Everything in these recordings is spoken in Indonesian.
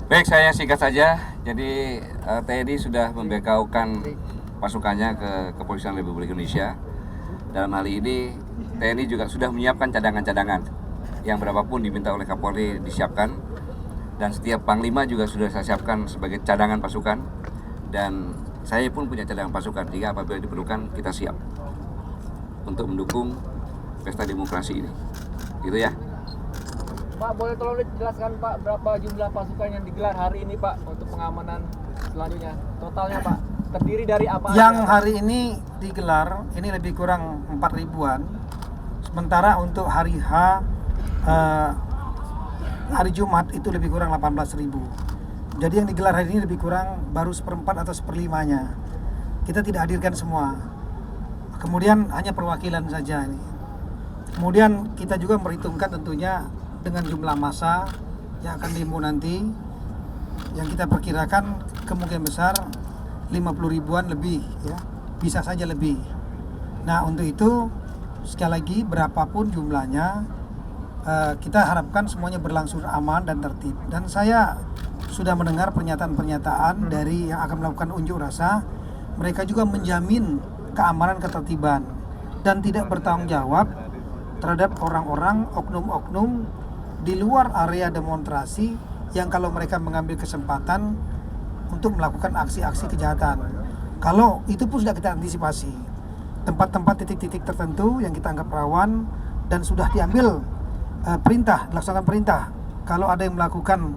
Baik, saya singkat saja. Jadi TNI sudah membekaukan pasukannya ke Kepolisian Republik Indonesia. Dalam hal ini TNI juga sudah menyiapkan cadangan-cadangan yang berapapun diminta oleh Kapolri disiapkan. Dan setiap Panglima juga sudah saya siapkan sebagai cadangan pasukan. Dan saya pun punya cadangan pasukan, jika apabila diperlukan kita siap untuk mendukung pesta demokrasi ini. Gitu ya. Pak, boleh tolong dijelaskan Pak berapa jumlah pasukan yang digelar hari ini Pak untuk pengamanan selanjutnya? Totalnya Pak, terdiri dari apa Yang aja? hari ini digelar ini lebih kurang 4 ribuan. Sementara untuk hari H hari Jumat itu lebih kurang 18.000. Jadi yang digelar hari ini lebih kurang baru 1/4 atau 1/5-nya. Kita tidak hadirkan semua. Kemudian hanya perwakilan saja ini. Kemudian kita juga memperhitungkan tentunya dengan jumlah massa yang akan demo nanti, yang kita perkirakan kemungkinan besar 50 ribuan lebih, ya, bisa saja lebih. Nah, untuk itu sekali lagi berapapun jumlahnya, kita harapkan semuanya berlangsung aman dan tertib. Dan saya sudah mendengar pernyataan-pernyataan dari yang akan melakukan unjuk rasa. Mereka juga menjamin keamanan ketertiban dan tidak bertanggung jawab terhadap orang-orang, oknum-oknum di luar area demonstrasi yang kalau mereka mengambil kesempatan untuk melakukan aksi-aksi kejahatan. Kalau itu pun sudah kita antisipasi. Tempat-tempat titik-titik tertentu yang kita anggap rawan dan sudah diambil dilaksanakan perintah. Kalau ada yang melakukan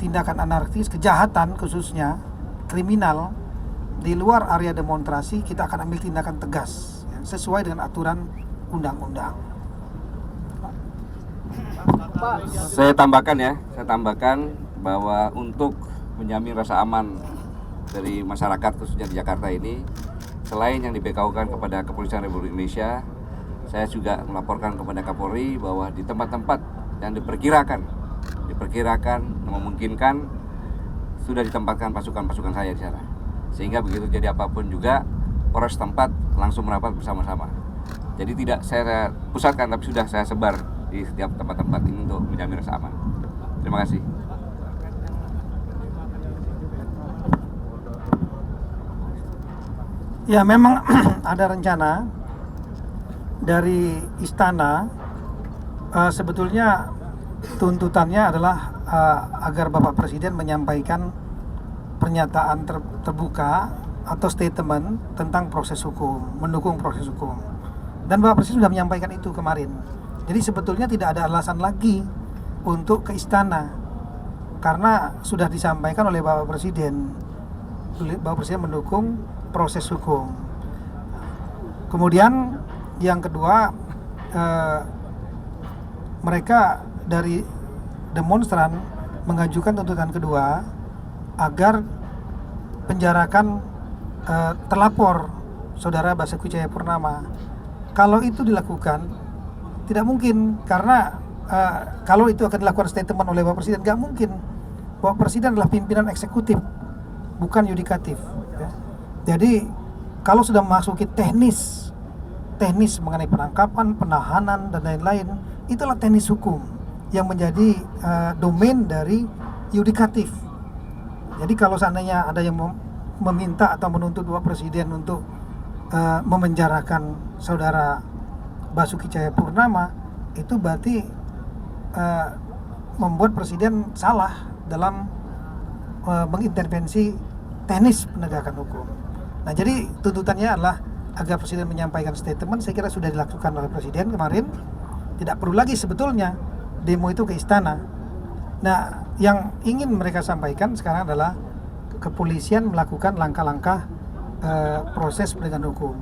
tindakan anarkis, kejahatan khususnya, kriminal di luar area demonstrasi, kita akan ambil tindakan tegas sesuai dengan aturan undang-undang. Saya tambahkan bahwa untuk menjamin rasa aman dari masyarakat khususnya di Jakarta ini, selain yang dibekaukan kepada Kepolisian Republik Indonesia, saya juga melaporkan kepada Kapolri bahwa di tempat-tempat yang diperkirakan memungkinkan sudah ditempatkan pasukan-pasukan saya di sana. Sehingga begitu jadi apapun juga Polres tempat langsung merapat bersama-sama. Jadi tidak saya pusatkan, tapi sudah saya sebar di setiap tempat-tempat ini untuk menjamin rasa aman. Terima kasih. Ya, memang ada rencana dari istana. Sebetulnya tuntutannya adalah agar Bapak Presiden menyampaikan pernyataan terbuka atau statement tentang proses hukum, mendukung proses hukum. Dan Bapak Presiden sudah menyampaikan itu kemarin. Jadi sebetulnya tidak ada alasan lagi untuk ke istana, karena sudah disampaikan oleh Bapak Presiden. Bapak Presiden mendukung proses hukum. Kemudian yang kedua, mereka dari demonstran mengajukan tuntutan kedua agar penjarakan terlapor Saudara Basuki Cahayapurnama. Kalau itu dilakukan, tidak mungkin, karena kalau itu akan dilakukan statement oleh Bapak Presiden, nggak mungkin. Bapak Presiden adalah pimpinan eksekutif, bukan yudikatif, ya. Jadi kalau sudah memasuki teknis mengenai penangkapan, penahanan, dan lain-lain, itulah teknis hukum yang menjadi domain dari yudikatif. Jadi kalau seandainya ada yang meminta atau menuntut Bapak Presiden untuk memenjarakan Saudara Basuki Cahayapurnama, itu berarti membuat Presiden salah dalam mengintervensi teknis penegakan hukum. Nah, jadi tuntutannya adalah agar Presiden menyampaikan statement. Saya kira sudah dilakukan oleh Presiden kemarin. Tidak perlu lagi sebetulnya demo itu ke istana. Nah, yang ingin mereka sampaikan sekarang adalah kepolisian melakukan langkah-langkah proses penegakan hukum.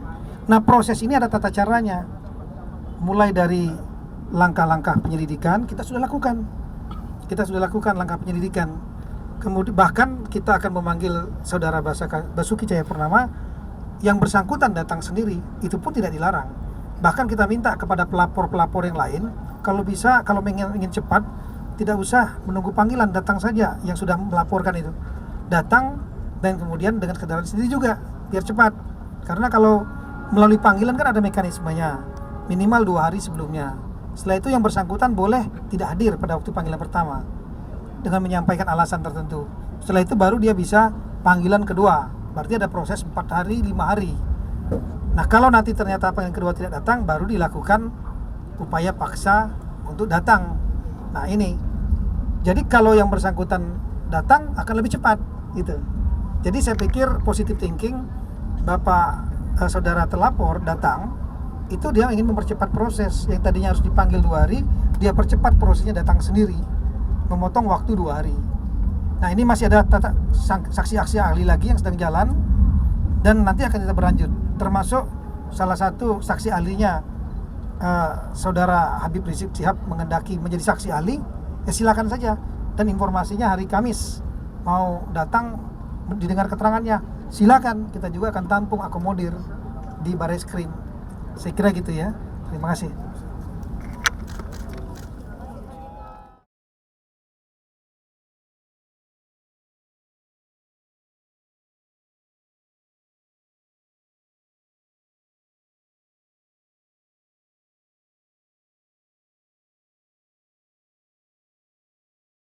Nah, proses ini ada tata caranya. Mulai dari langkah-langkah penyelidikan kita sudah lakukan. Langkah penyelidikan. Kemudian bahkan kita akan memanggil Saudara Basuki Cahayapurnama yang bersangkutan datang sendiri. Itu pun tidak dilarang. Bahkan kita minta kepada pelapor-pelapor yang lain, kalau bisa, kalau ingin cepat, tidak usah menunggu panggilan, datang saja yang sudah melaporkan itu. Datang dan kemudian dengan kendaraan sendiri juga, biar cepat. Karena kalau melalui panggilan kan ada mekanismenya, minimal 2 hari sebelumnya. Setelah itu yang bersangkutan boleh tidak hadir pada waktu panggilan pertama. dengan menyampaikan alasan tertentu. Setelah itu baru dia bisa panggilan kedua, berarti ada proses 4 hari 5 hari. Nah kalau nanti ternyata panggilan kedua tidak datang, baru dilakukan upaya paksa untuk datang. Nah ini, jadi kalau yang bersangkutan datang akan lebih cepat gitu. Jadi saya pikir positive thinking, Bapak saudara terlapor datang, itu dia ingin mempercepat proses yang tadinya harus dipanggil 2 hari, dia percepat prosesnya datang sendiri, memotong waktu 2 hari. Nah ini masih ada saksi-saksi ahli lagi yang sedang jalan dan nanti akan kita berlanjut, termasuk salah satu saksi ahlinya saudara Habib Rizik Syihab mengendaki menjadi saksi ahli, ya silakan saja, dan informasinya hari Kamis mau datang didengar keterangannya, silakan, kita juga akan tampung akomodir di Barreskrim. Saya kira gitu ya. Terima kasih.